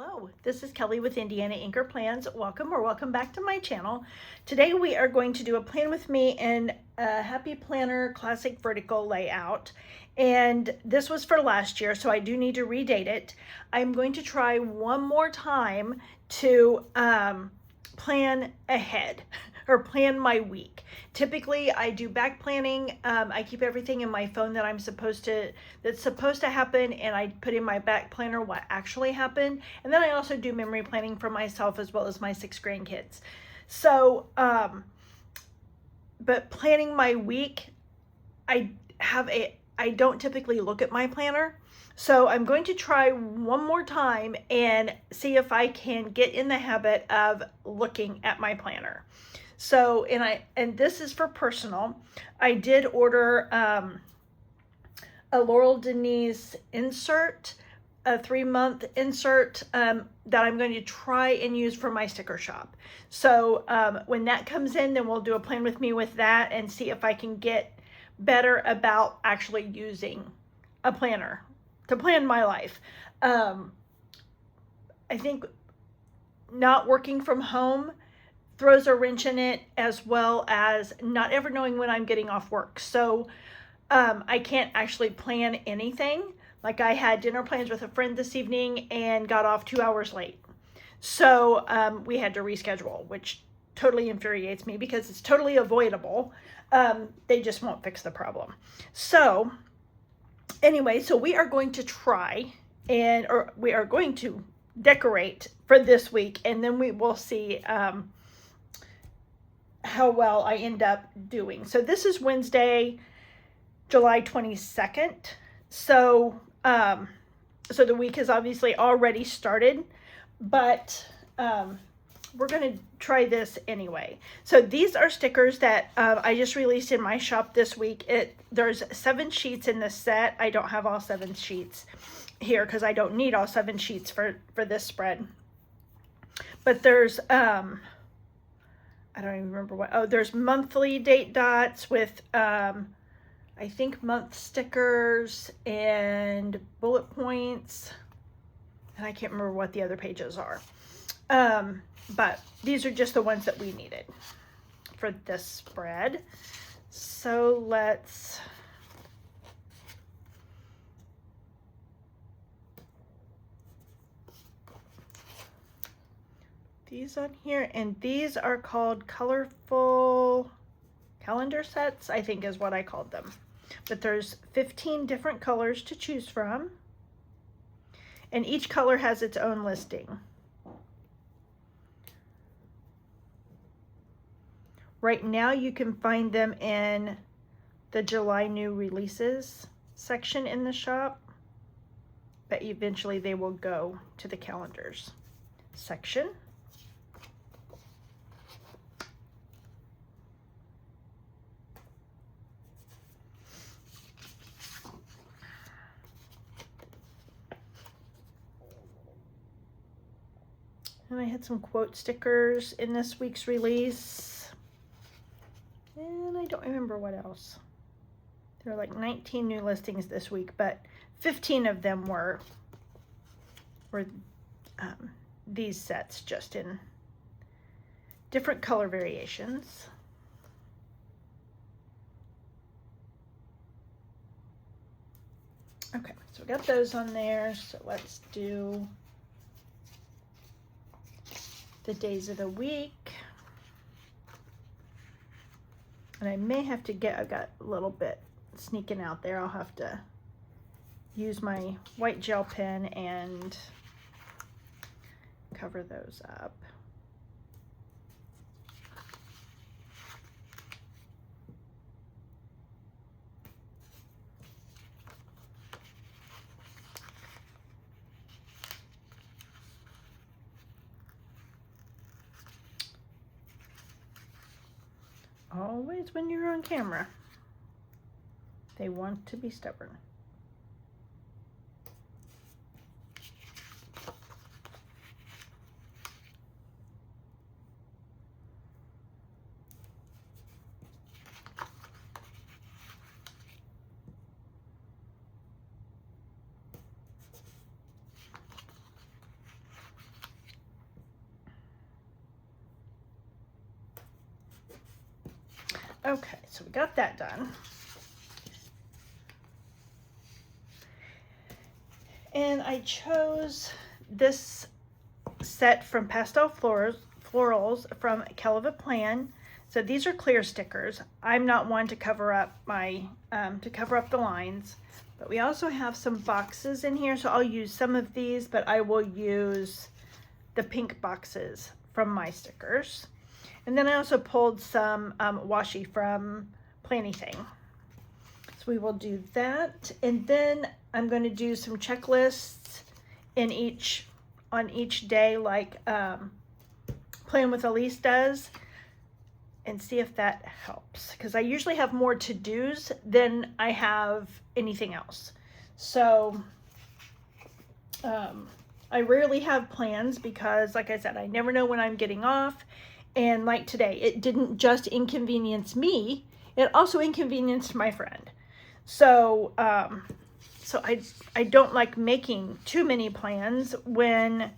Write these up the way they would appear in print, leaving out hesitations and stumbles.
Hello, this is Kelly with Indiana Inker Plans. Welcome back to my channel. Today we are going to do a plan with me in a Happy Planner Classic Vertical layout. And this was for last year, so I do need to redate it. I'm going to try one more time to plan ahead or plan my week. Typically I do back planning. I keep everything in my phone that's supposed to happen, and I put in my back planner what actually happened. And then I also do memory planning for myself as well as my 6 grandkids. So but planning my week, I don't typically look at my planner. So I'm going to try one more time and see if I can get in the habit of looking at my planner. So, and this is for personal. I did order a Laurel Denise insert, a 3-month insert that I'm going to try and use for my sticker shop. So when that comes in, then we'll do a plan with me with that and see if I can get better about actually using a planner to plan my life. I think not working from home throws a wrench in it, as well as not ever knowing when I'm getting off work. So I can't actually plan anything. Like I had dinner plans with a friend this evening and got off 2 hours late. So we had to reschedule, which totally infuriates me because it's totally avoidable. They just won't fix the problem. So anyway, so we are going to try or we are going to decorate for this week, and then we will see how well I end up doing. So this is Wednesday, July 22nd. So so the week has obviously already started, but we're going to try this anyway. So these are stickers that I just released in my shop this week. There's 7 sheets in this set. I don't have all 7 sheets here because I don't need all 7 sheets for this spread. But there's I don't even remember what. Oh, there's monthly date dots with I think month stickers and bullet points, and I can't remember what the other pages are. But these are just the ones that we needed for this spread. So let's these on here, and these are called colorful calendar sets, I think is what I called them. But there's 15 different colors to choose from, and each color has its own listing. Right now you can find them in the July new releases section in the shop, but eventually they will go to the calendars section. And I had some quote stickers in this week's release. And I don't remember what else. There are like 19 new listings this week, but 15 of them were these sets, just in different color variations. Okay, so we got those on there. So let's do the days of the week. And I may have to I've got a little bit sneaking out there. I'll have to use my white gel pen and cover those up. Always when you're on camera, they want to be stubborn. Okay, so we got that done. And I chose this set from Pastel Florals from Kelva Plan. So these are clear stickers. I'm not one to cover up my the lines, but we also have some boxes in here. So I'll use some of these, but I will use the pink boxes from my stickers. And then I also pulled some washi from Plannything. So we will do that. And then I'm going to do some checklists on each day, like Plan with Elise does, and see if that helps. Because I usually have more to-dos than I have anything else. So I rarely have plans because, like I said, I never know when I'm getting off. And like today, it didn't just inconvenience me, it also inconvenienced my friend. So I don't like making too many plans when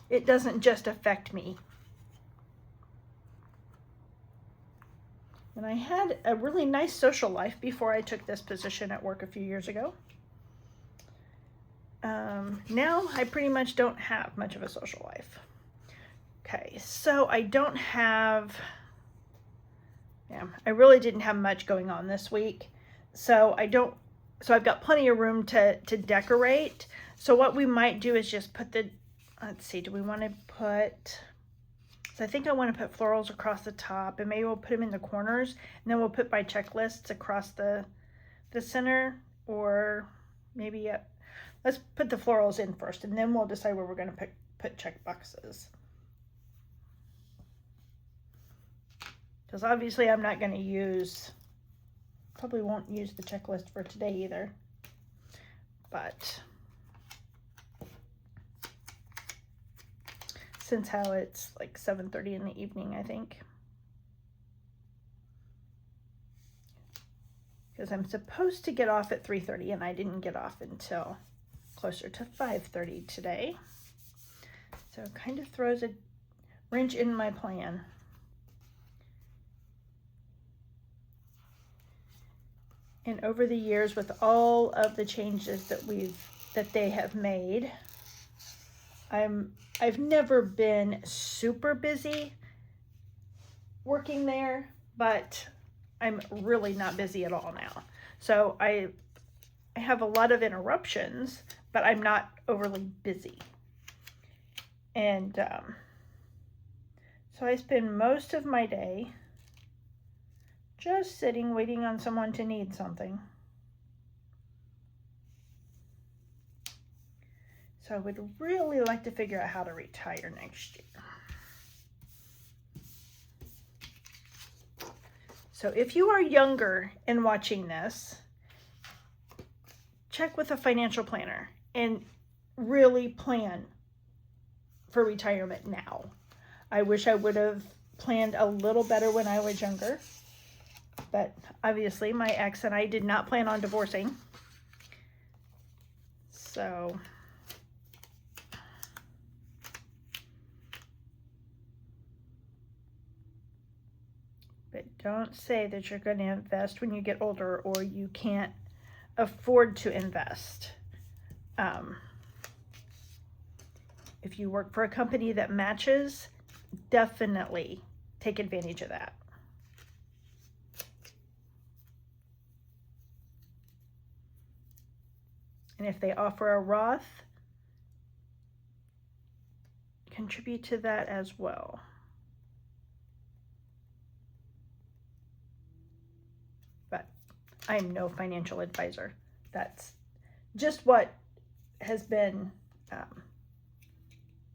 it doesn't just affect me. And I had a really nice social life before I took this position at work a few years ago. Now I pretty much don't have much of a social life. Okay, so I don't have, I really didn't have much going on this week. So I've got plenty of room to decorate. So what we might do is just put let's see, do we want to put, so I think I want to put florals across the top, and maybe we'll put them in the corners, and then we'll put my checklists across the center, or maybe, let's put the florals in first, and then we'll decide where we're going to put check boxes. Because obviously I'm not going to probably won't use the checklist for today either. But since how it's like 7:30 in the evening, I think. Because I'm supposed to get off at 3:30 and I didn't get off until closer to 5:30 today. So it kind of throws a wrench in my plan. And over the years, with all of the changes that they have made, I've never been super busy working there, but I'm really not busy at all now. So I have a lot of interruptions, but I'm not overly busy. And so I spend most of my day just sitting, waiting on someone to need something. So I would really like to figure out how to retire next year. So if you are younger and watching this, check with a financial planner and really plan for retirement now. I wish I would have planned a little better when I was younger. But obviously my ex and I did not plan on divorcing. So but don't say that you're going to invest when you get older or you can't afford to invest. If you work for a company that matches, definitely take advantage of that. And if they offer a Roth, contribute to that as well. But I'm no financial advisor. That's just what has been,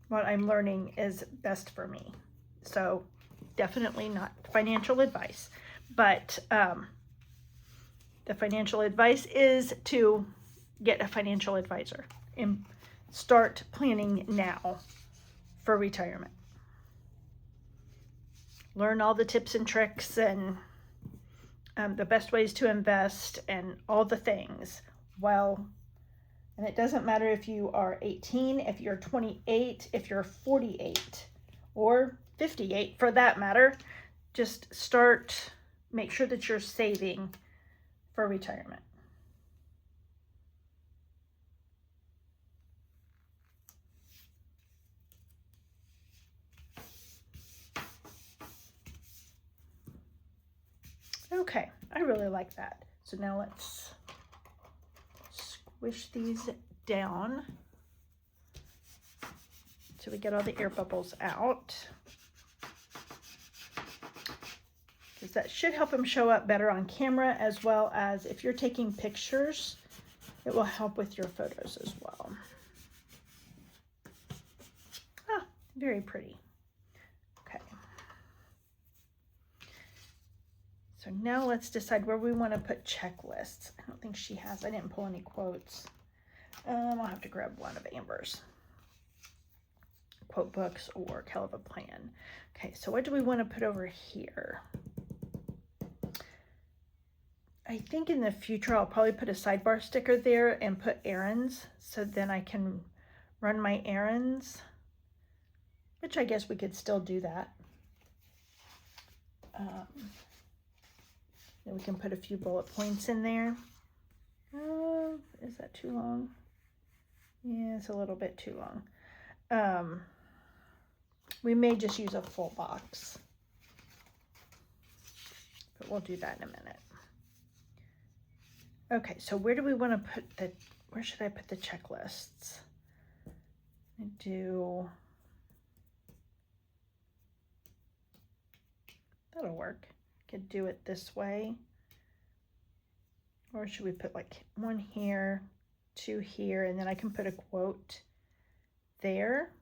what I'm learning is best for me. So definitely not financial advice. But the financial advice is to get a financial advisor and start planning now for retirement. Learn all the tips and tricks and the best ways to invest and all the things. Well, and it doesn't matter if you are 18, if you're 28, if you're 48, or 58 for that matter. Just make sure that you're saving for retirement. Okay, I really like that. So now let's squish these down so we get all the air bubbles out. Because that should help them show up better on camera, as well as if you're taking pictures, it will help with your photos as well. Ah, very pretty. Okay. So now let's decide where we want to put checklists. I don't think she has, I didn't pull any quotes. I'll have to grab one of Amber's quote books or Hell of a Plan. Okay, so what do we want to put over here? I think in the future I'll probably put a sidebar sticker there and put errands, so then I can run my errands, which I guess we could still do that. Then we can put a few bullet points in there. Is that too long? Yeah, it's a little bit too long. We may just use a full box, but we'll do that in a minute. Okay, so where do we want to put where should I put the checklists? That'll work. Could do it this way. Or should we put like one here, two here, and then I can put a quote there?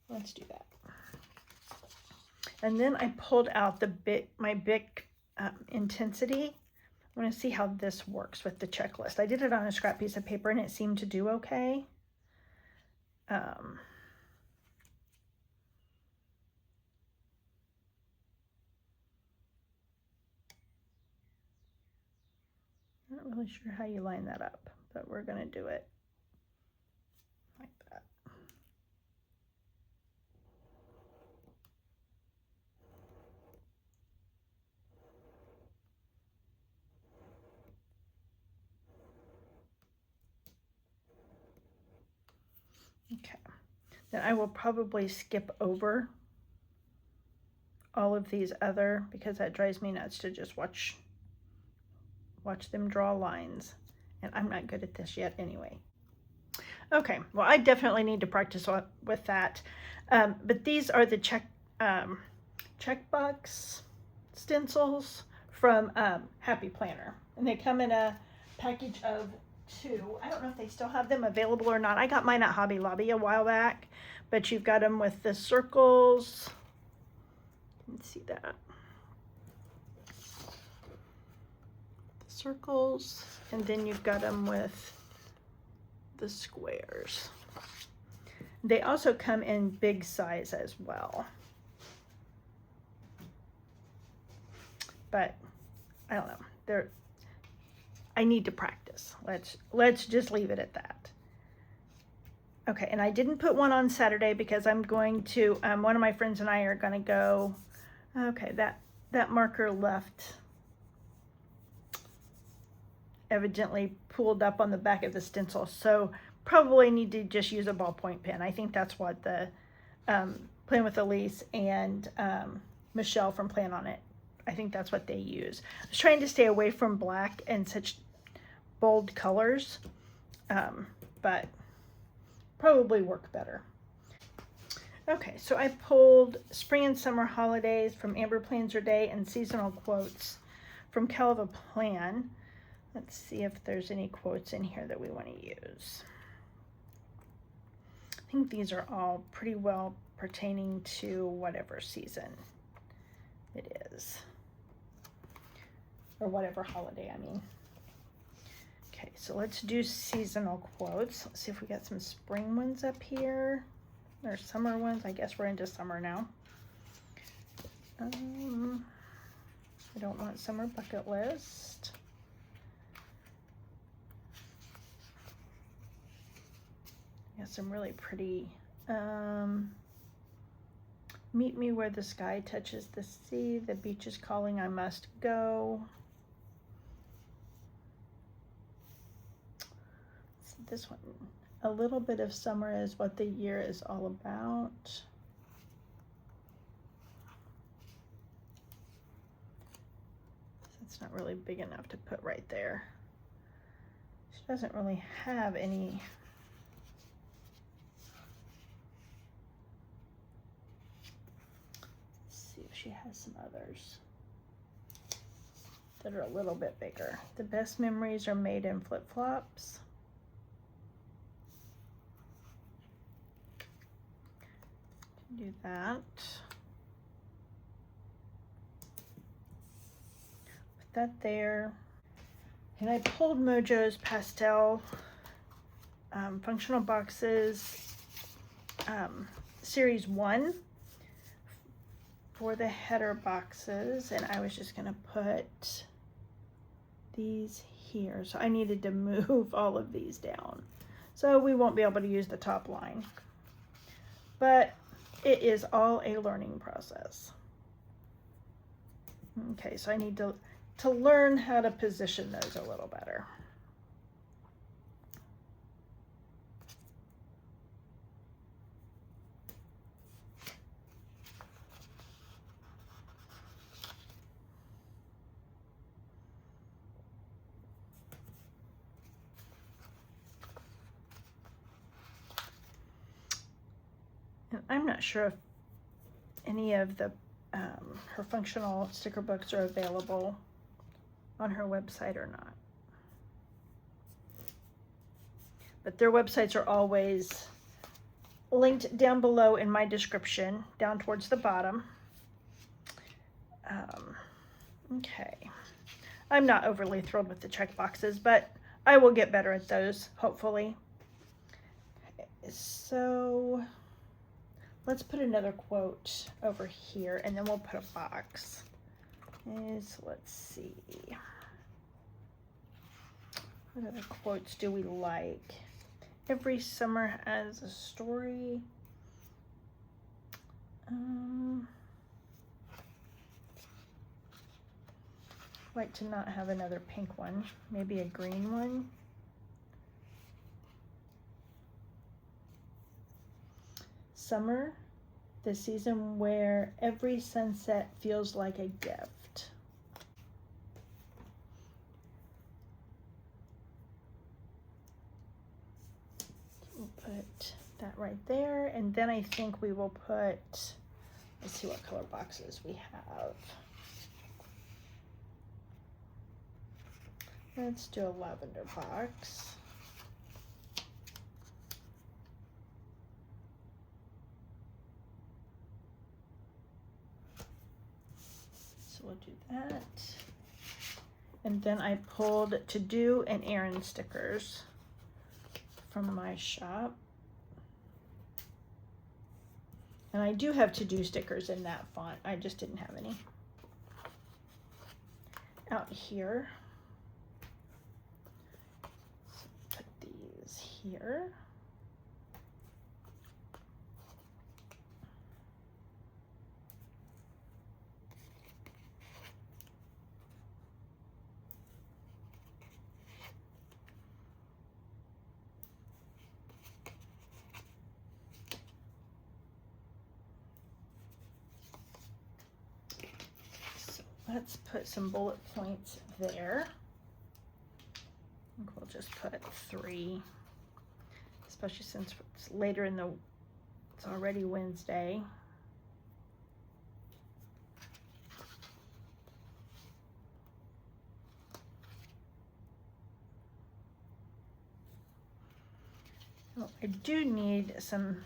Let's do that. And then I pulled out my Bic intensity. I want to see how this works with the checklist. I did it on a scrap piece of paper and it seemed to do okay. I'm not really sure how you line that up, but we're going to do it like that. Okay, then I will probably skip over all of these other, because that drives me nuts to just watch them draw lines, and I'm not good at this yet anyway. Okay, well, I definitely need to practice with that, but these are the checkbox stencils from Happy Planner, and they come in a package of 2. I don't know if they still have them available or not. I got mine at Hobby Lobby a while back, but you've got them with the circles. You can see that. The circles, and then you've got them with the squares. They also come in big size as well. But I don't know. I need to practice. Let's just leave it at that. Okay, and I didn't put one on Saturday because I'm going to, one of my friends and I are going to go. Okay, that marker left evidently pulled up on the back of the stencil, so probably need to just use a ballpoint pen. I think that's what the Plan with Elise and Michelle from Plan On It, I think that's what they use. I was trying to stay away from black and such bold colors, but probably work better. Okay, so I pulled Spring and Summer Holidays from Amber Plans Your Day and Seasonal Quotes from Hell of a Plan. Let's see if there's any quotes in here that we want to use. I think these are all pretty well pertaining to whatever season it is, or whatever holiday, I mean. Okay, so let's do seasonal quotes. Let's see if we got some spring ones up here. There's summer ones. I guess we're into summer now. I don't want summer bucket list. Got some really pretty Meet me where the sky touches the sea. The beach is calling, I must go. So this one, a little bit of summer is what the year is all about. It's not really big enough to put right there. She doesn't really have any. Let's see if she has some others that are a little bit bigger. The best memories are made in flip-flops. Do that. Put that there. And I pulled Mojo's pastel functional boxes series 1 for the header boxes, and I was just gonna put these here. So I needed to move all of these down. So we won't be able to use the top line, but it is all a learning process. Okay, so I need to learn how to position those a little better. And I'm not sure if any of the her functional sticker books are available on her website or not. But their websites are always linked down below in my description, down towards the bottom. Okay. I'm not overly thrilled with the check boxes, but I will get better at those, hopefully. So let's put another quote over here, and then we'll put a box. Let's see. What other quotes do we like? Every summer has a story. I'd like to not have another pink one, maybe a green one. Summer, the season where every sunset feels like a gift. We'll put that right there, and then I think we will put, let's see what color boxes we have. Let's do a lavender box. So we'll do that. And then I pulled To Do and Erin stickers from my shop. And I do have To Do stickers in that font. I just didn't have any out here. So put these here. Let's put some bullet points there. I think we'll just put 3, especially since it's later in it's already Wednesday. Oh, I do need some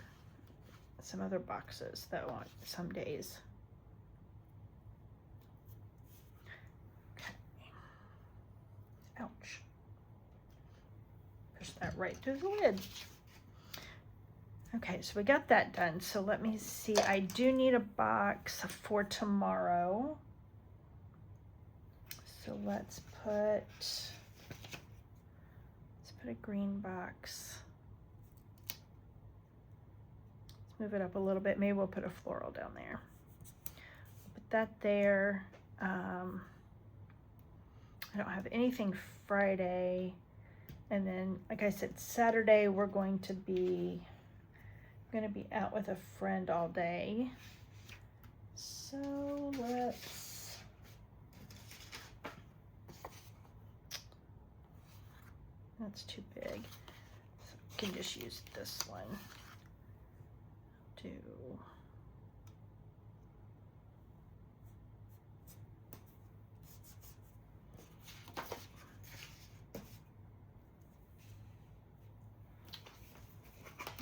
other boxes though on some days. Ouch. Push that right through the lid. Okay, so we got that done. So let me see. I do need a box for tomorrow. So let's put a green box. Move it up a little bit. Maybe we'll put a floral down there. Put that there. I don't have anything Friday. And then, like I said, Saturday we're going to be out with a friend all day. So that's too big. So we can just use this one.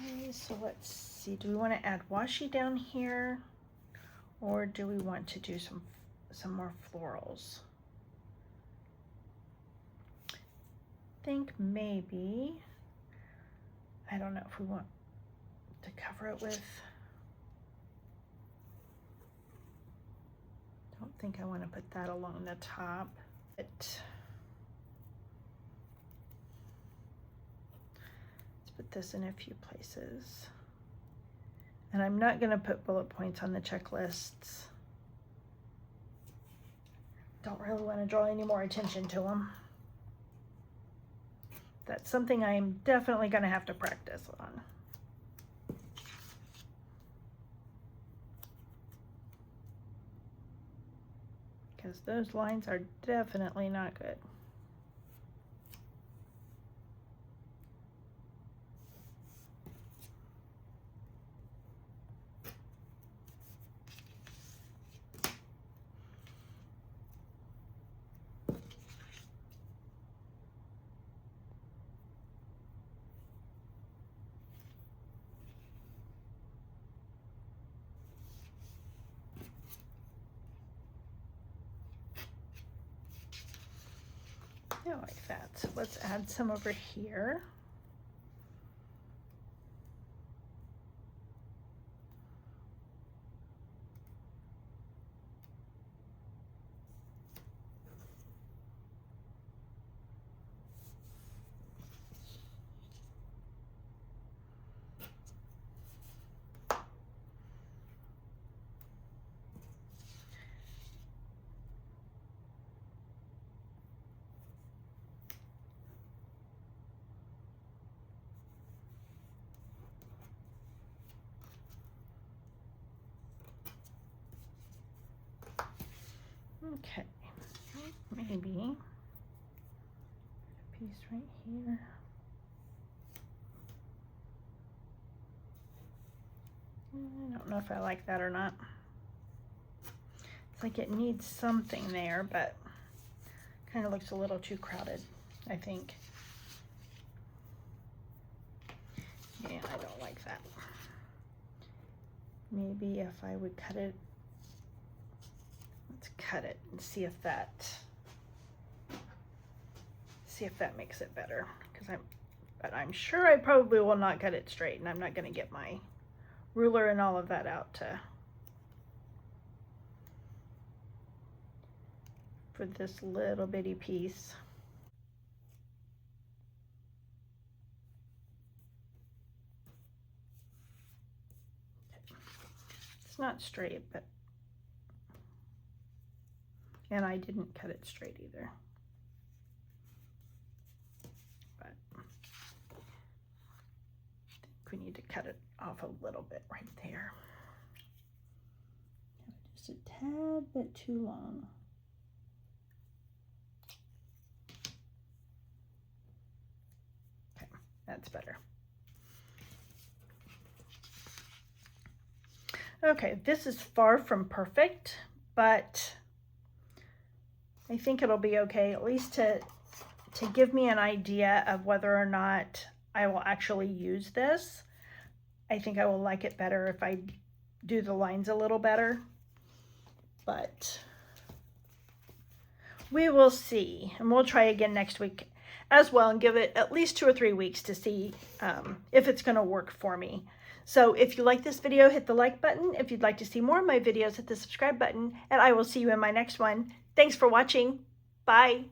Okay, so let's see. Do we want to add washi down here, or do we want to do some more florals? I think maybe, I don't know if we want to cover it with. I don't think I want to put that along the top. Let's put this in a few places. And I'm not going to put bullet points on the checklists. Don't really want to draw any more attention to them. That's something I'm definitely going to have to practice on. Because those lines are definitely not good. I like that. So let's add some over here. Okay, maybe a piece right here. I don't know if I like that or not. It's like it needs something there, but kind of looks a little too crowded, I think. Yeah, I don't like that. Maybe if I would cut it, let's cut it and see if that makes it better. But I'm sure I probably will not cut it straight, and I'm not going to get my ruler and all of that out for this little bitty piece. It's not straight, but, and I didn't cut it straight either. But I think we need to cut it off a little bit right there. Just a tad bit too long. Okay, that's better. Okay, this is far from perfect, but I think it'll be okay, at least to give me an idea of whether or not I will actually use this. I think I will like it better if I do the lines a little better, but we will see. And we'll try again next week as well and give it at least 2 or 3 weeks to see if it's going to work for me. So if you like this video, hit the like button. If you'd like to see more of my videos, hit the subscribe button, and I will see you in my next one. Thanks for watching. Bye.